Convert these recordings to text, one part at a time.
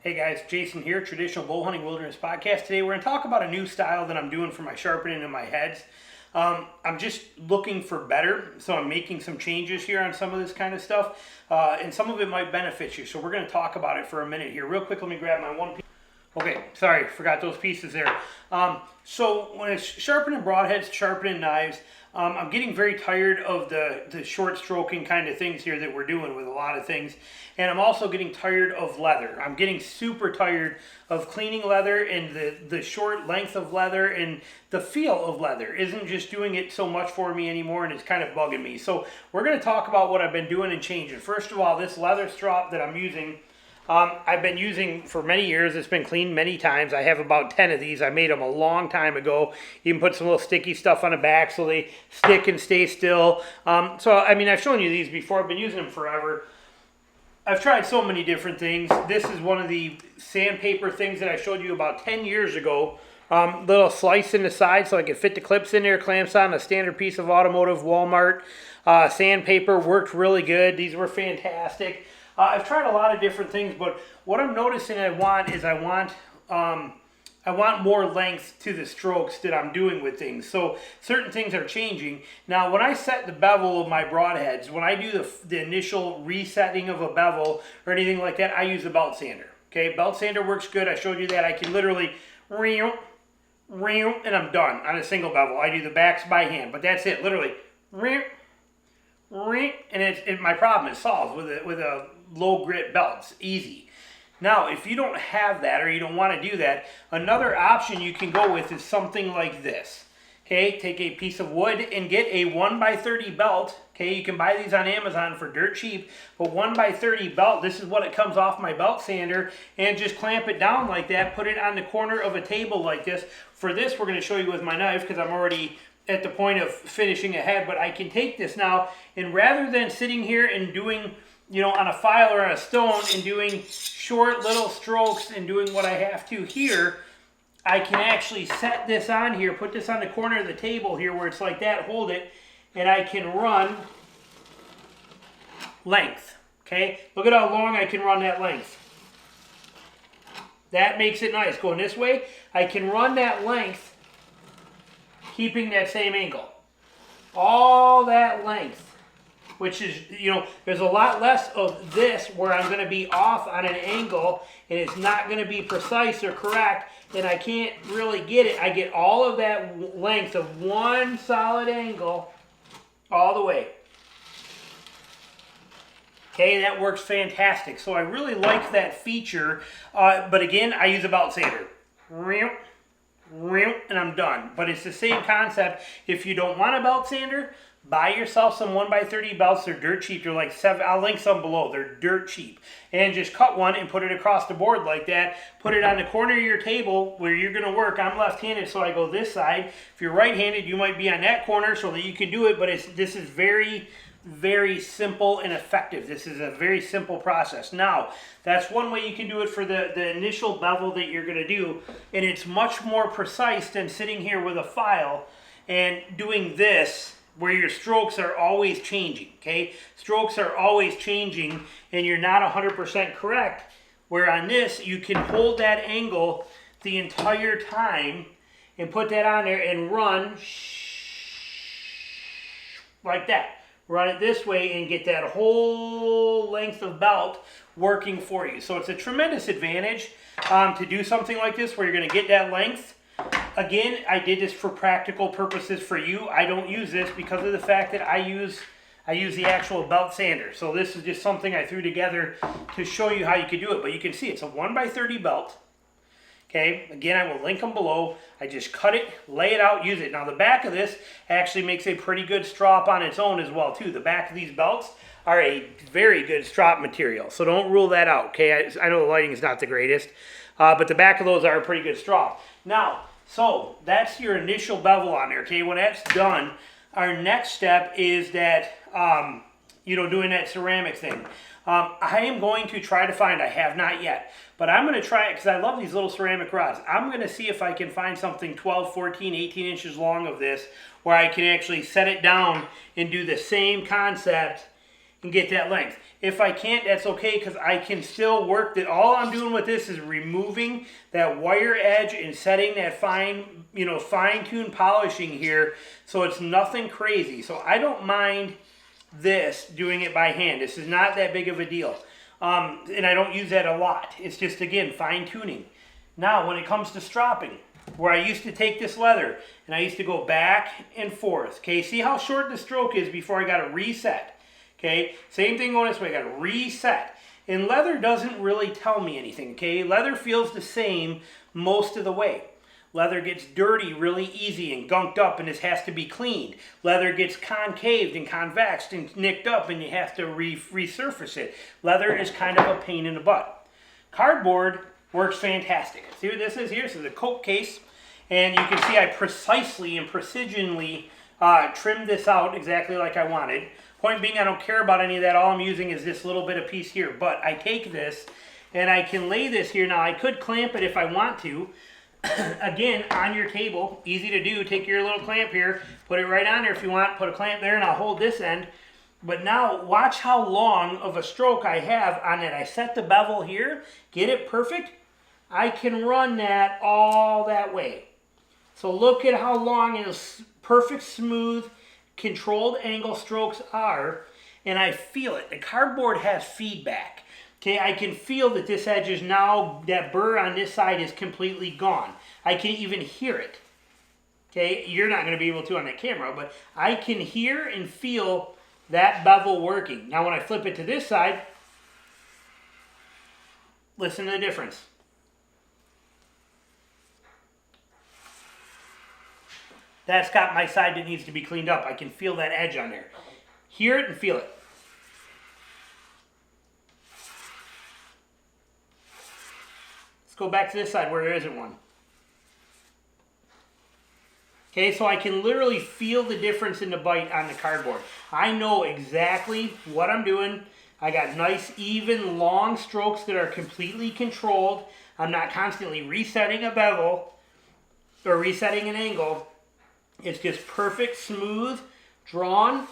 Hey guys, Jason here, Traditional Bow Hunting Wilderness Podcast. Today we're going to talk about a new style that I'm doing for my sharpening and my heads. I'm just looking for better, so I'm making some changes here on some of this kind of stuff, and some of it might benefit you. So we're going to talk about it for a minute here. Real quick, let me grab my one piece. Okay, sorry, forgot those pieces there. So when it's sharpening broadheads, sharpening knives, I'm getting very tired of the short stroking kind of things here that we're doing with a lot of things. And I'm also getting tired of leather. I'm getting super tired of cleaning leather, and the short length of leather and the feel of leather isn't just doing it so much for me anymore, and it's kind of bugging me. So we're going to talk about what I've been doing and changing. First of all, this leather strop that I'm using, I've been using for many years. It's been cleaned many times. I have about 10 of these. I made them a long time ago. Even put some little sticky stuff on the back so they stick and stay still. So, I mean, I've shown you these before. I've been using them forever. I've tried so many different things. This is one of the sandpaper things that I showed you about 10 years ago. Little slice in the side so I could fit the clips in there, clamps on a standard piece of automotive Walmart. Sandpaper worked really good. These were fantastic. I've tried a lot of different things, but what I'm noticing I want more length to the strokes that I'm doing with things. So certain things are changing. Now, when I set the bevel of my broadheads, when I do the initial resetting of a bevel or anything like that, I use a belt sander. Okay, belt sander works good. I showed you that. I can literally and I'm done on a single bevel. I do the backs by hand, but that's it. Literally and my problem is solved with a low grit belt. It's easy. Now, if you don't have that or you don't want to do that, another option you can go with is something like this. Okay, take a piece of wood and get a 1x30 belt. Okay, you can buy these on Amazon for dirt cheap, but 1x30 belt, this is what it comes off my belt sander, and just clamp it down like that, put it on the corner of a table like this. For this, we're going to show you with my knife because I'm already at the point of finishing ahead, but I can take this now, and rather than sitting here and doing, you know, on a file or on a stone and doing short little strokes and doing what I have to here, I can actually set this on here, put this on the corner of the table here where it's like that, hold it, and I can run length, okay? Look at how long I can run that length. That makes it nice. Going this way, I can run that length keeping that same angle. All that length, which is, you know, there's a lot less of this where I'm going to be off on an angle and it's not going to be precise or correct and I can't really get it. I get all of that length of one solid angle all the way. Okay, that works fantastic. So I really like that feature, but again, I use a belt sander. And I'm done. But it's the same concept. If you don't want a belt sander, buy yourself some 1x30 belts. They're dirt cheap. They're like $7. I'll link some below. They're dirt cheap. And just cut one and put it across the board like that. Put it on the corner of your table where you're going to work. I'm left-handed, so I go this side. If you're right-handed, you might be on that corner so that you can do it. But this is very, very simple and effective. This is a very simple process. Now, that's one way you can do it for the initial bevel that you're going to do, and it's much more precise than sitting here with a file and doing this where your strokes are always changing, okay? Strokes are always changing and you're not 100% correct, where on this you can hold that angle the entire time and put that on there and run like that. Run it this way and get that whole length of belt working for you. So it's a tremendous advantage to do something like this where you're going to get that length. Again, I did this for practical purposes for you. I don't use this because of the fact that I use the actual belt sander. So this is just something I threw together to show you how you could do it. But you can see it's a 1x30 belt. Okay, again, I will link them below. I just cut it, lay it out, use it. Now the back of this actually makes a pretty good strop on its own as well too. The back of these belts are a very good strop material, so don't rule that out, okay? I know the lighting is not the greatest, but the back of those are a pretty good strop. Now, so that's your initial bevel on there, okay? When that's done, our next step is that, you know, doing that ceramic thing. I am going to try to find, I have not yet, but I'm going to try it because I love these little ceramic rods. I'm going to see if I can find something 12, 14, 18 inches long of this where I can actually set it down and do the same concept and get that length. If I can't, that's okay, because I can still work that. All I'm doing with this is removing that wire edge and setting that fine, fine-tuned polishing here, so it's nothing crazy. So I don't mind this, doing it by hand. This is not that big of a deal. And I don't use that a lot. It's just, again, fine-tuning. Now, when it comes to stropping, where I used to take this leather, and I used to go back and forth, okay? See how short the stroke is before I got to reset, okay? Same thing going this way, I got to reset. And leather doesn't really tell me anything, okay? Leather feels the same most of the way. Leather gets dirty really easy and gunked up, and this has to be cleaned. Leather gets concaved and convexed and nicked up, and you have to resurface it. Leather is kind of a pain in the butt. Cardboard works fantastic. See what this is here? This is a Coke case, and you can see I precisely and precisionally trimmed this out exactly like I wanted. Point being, I don't care about any of that. All I'm using is this little bit of piece here, but I take this and I can lay this here. Now, I could clamp it if I want to. Again, on your table, easy to do. Take your little clamp here, put it right on there if you want, put a clamp there, and I'll hold this end. But now, watch how long of a stroke I have on it. I set the bevel here, get it perfect. I can run that all that way. So look at how long and perfect, smooth, controlled angle strokes are, and I feel it. The cardboard has feedback. Okay, I can feel that this edge is now, that burr on this side is completely gone. I can even hear it. Okay, you're not going to be able to on the camera, but I can hear and feel that bevel working. Now when I flip it to this side, listen to the difference. That's got my side that needs to be cleaned up. I can feel that edge on there. Hear it and feel it. Let's go back to this side where there isn't one. Okay, so I can literally feel the difference in the bite on the cardboard. I know exactly what I'm doing. I got nice, even, long strokes that are completely controlled. I'm not constantly resetting a bevel or resetting an angle. It's just perfect, smooth, drawn.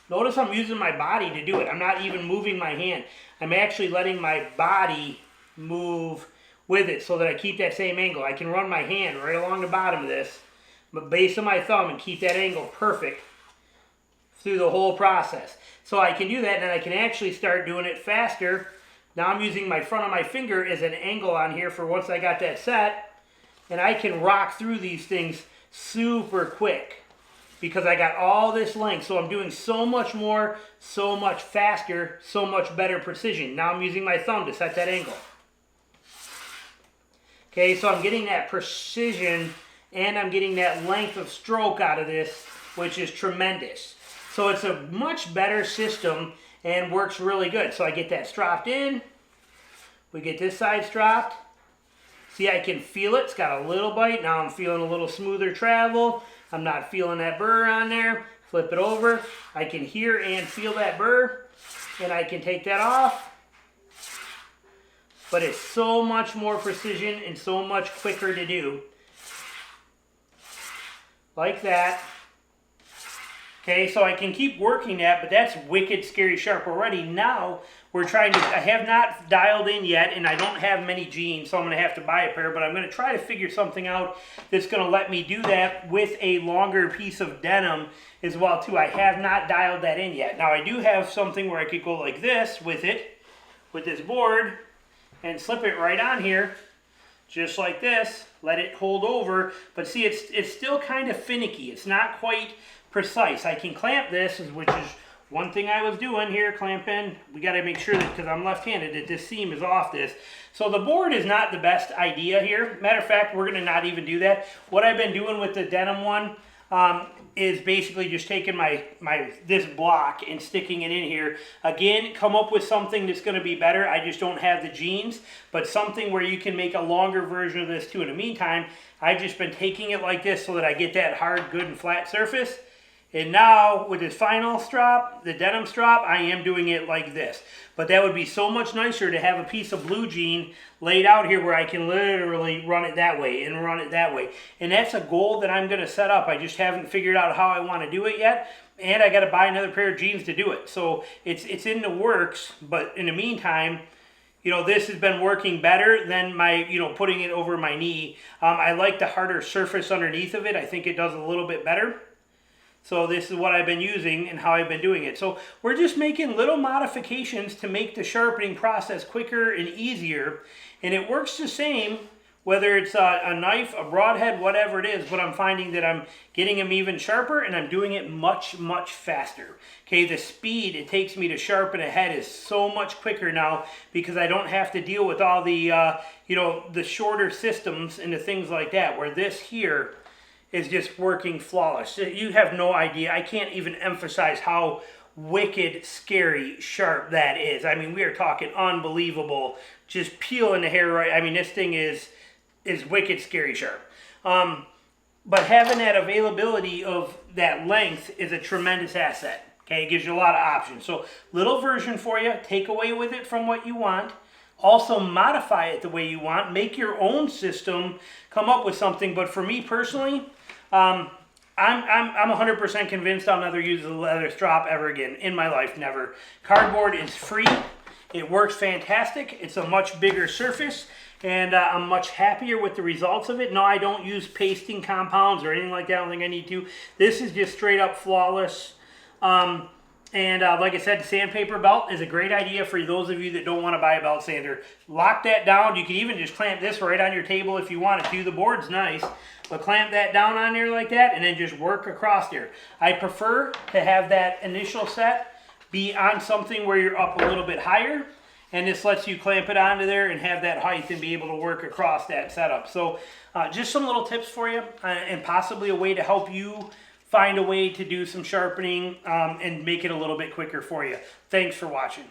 Notice I'm using my body to do it. I'm not even moving my hand. I'm actually letting my body move with it so that I keep that same angle. I can run my hand right along the bottom of this, but base of my thumb, and keep that angle perfect through the whole process. So I can do that, and then I can actually start doing it faster. Now I'm using my front of my finger as an angle on here for once I got that set, and I can rock through these things super quick because I got all this length. So I'm doing so much more, so much faster, so much better precision. Now I'm using my thumb to set that angle. Okay, so I'm getting that precision and I'm getting that length of stroke out of this, which is tremendous. So it's a much better system and works really good. So I get that stropped in. We get this side stropped. See, I can feel it. It's got a little bite. Now I'm feeling a little smoother travel. I'm not feeling that burr on there. Flip it over. I can hear and feel that burr, and I can take that off. But it's so much more precision and so much quicker to do. Like that. Okay, so I can keep working that, but that's wicked scary sharp already. Now we're trying to, I have not dialed in yet, and I don't have many jeans, so I'm going to have to buy a pair, but I'm going to try to figure something out that's going to let me do that with a longer piece of denim as well too. I have not dialed that in yet. Now I do have something where I could go like this with it, with this board, and slip it right on here, just like this, let it hold over, but see, it's still kind of finicky. It's not quite precise. I can clamp this, which is one thing I was doing here, clamping. We got to make sure that, because I'm left-handed, that this seam is off this. So the board is not the best idea here. Matter of fact, we're going to not even do that. What I've been doing with the denim one is basically just taking this block and sticking it in here. Again, come up with something that's going to be better. I just don't have the jeans, but something where you can make a longer version of this too. In the meantime, I've just been taking it like this so that I get that hard, good, and flat surface. And now, with this final strap, the denim strap, I am doing it like this. But that would be so much nicer to have a piece of blue jean laid out here where I can literally run it that way and run it that way. And that's a goal that I'm going to set up. I just haven't figured out how I want to do it yet. and I got to buy another pair of jeans to do it. So it's in the works, but in the meantime, you know, this has been working better than my, you know, putting it over my knee. I like the harder surface underneath of it. I think it does a little bit better. So this is what I've been using and how I've been doing it. So we're just making little modifications to make the sharpening process quicker and easier. And it works the same whether it's a knife, a broadhead, whatever it is, but I'm finding that I'm getting them even sharper and I'm doing it much, much faster. Okay, the speed it takes me to sharpen a head is so much quicker now because I don't have to deal with all the, you know, the shorter systems and the things like that, where this here is just working flawless. You have no idea. I can't even emphasize how wicked, scary, sharp that is. I mean, we are talking unbelievable, just peeling the hair right. I mean, this thing is wicked, scary, sharp. But having that availability of that length is a tremendous asset. Okay, it gives you a lot of options. So, little version for you. Take away with it from what you want. Also modify it the way you want. Make your own system. Come up with something. But for me personally, I'm 100% convinced I'll never use a leather strop ever again in my life. Never. Cardboard is free. It works fantastic. It's a much bigger surface, and I'm much happier with the results of it. No, I don't use pasting compounds or anything like that. I don't think I need to. This is just straight up flawless. Like I said, the sandpaper belt is a great idea for those of you that don't want to buy a belt sander. Lock that down. You can even just clamp this right on your table if you wanted to. The board's nice, but clamp that down on there like that and then just work across there. I prefer to have that initial set be on something where you're up a little bit higher, and this lets you clamp it onto there and have that height and be able to work across that setup. So just some little tips for you and possibly a way to help you find a way to do some sharpening and make it a little bit quicker for you. Thanks for watching.